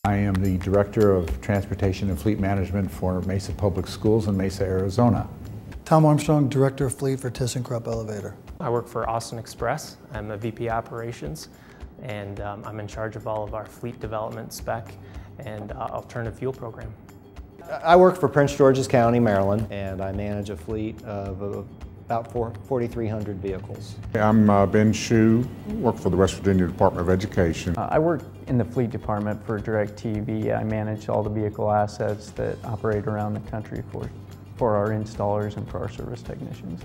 I am the Director of Transportation and Fleet Management for Mesa Public Schools in Mesa, Arizona. Tom Armstrong, Director of Fleet for ThyssenKrupp Elevator. I work for Austin Express. I'm a VP Operations, and I'm in charge of all of our fleet development spec and alternative fuel program. I work for Prince George's County, Maryland, and I manage a fleet of about 4,300 vehicles. I'm Ben Shue, work for the West Virginia Department of Education. I work in the fleet department for DirecTV. I manage all the vehicle assets that operate around the country for our installers and for our service technicians.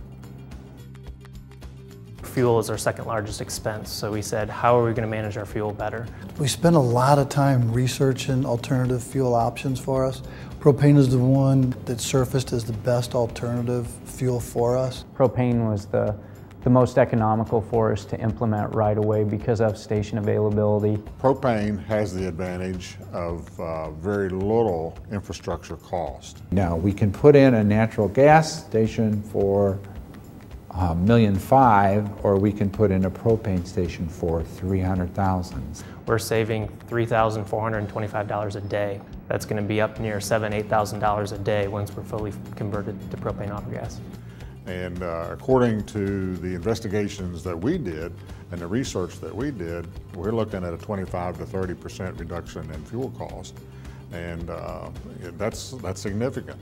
Fuel is our second largest expense, so we said, how are we going to manage our fuel better? We spend a lot of time researching alternative fuel options for us. Propane is the one that surfaced as the best alternative fuel for us. Propane was the most economical for us to implement right away because of station availability. Propane has the advantage of very little infrastructure cost. Now, we can put in a natural gas station for $1.5 million, or we can put in a propane station for $300,000. We're saving $3,425 a day. That's going to be up near $7,000, $8,000 a day once we're fully converted to propane autogas. And according to the investigations that we did and the research that we did, we're looking at a 25 to 30% reduction in fuel cost. And that's significant.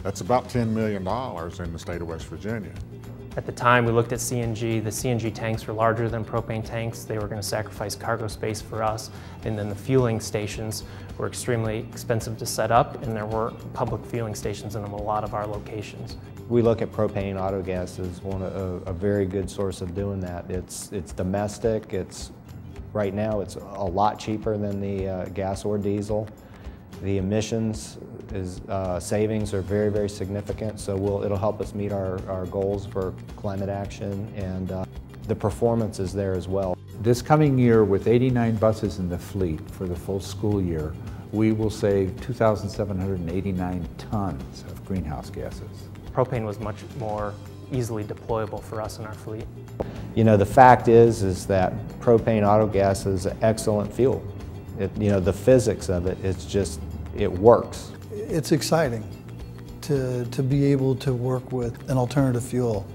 That's about $10 million in the state of West Virginia. At the time, we looked at CNG. The CNG tanks were larger than propane tanks. They were going to sacrifice cargo space for us. And then the fueling stations were extremely expensive to set up, and there were public fueling stations in a lot of our locations. We look at propane autogas as a very good source of doing that. It's domestic. Right now it's a lot cheaper than the gas or diesel. The emissions savings are very, very significant, so it'll help us meet our goals for climate action, and the performance is there as well. This coming year, with 89 buses in the fleet for the full school year, we will save 2,789 tons of greenhouse gases. Propane was much more easily deployable for us in our fleet. You know, the fact is that propane autogas is an excellent fuel. The physics of it, it works. It's exciting to be able to work with an alternative fuel.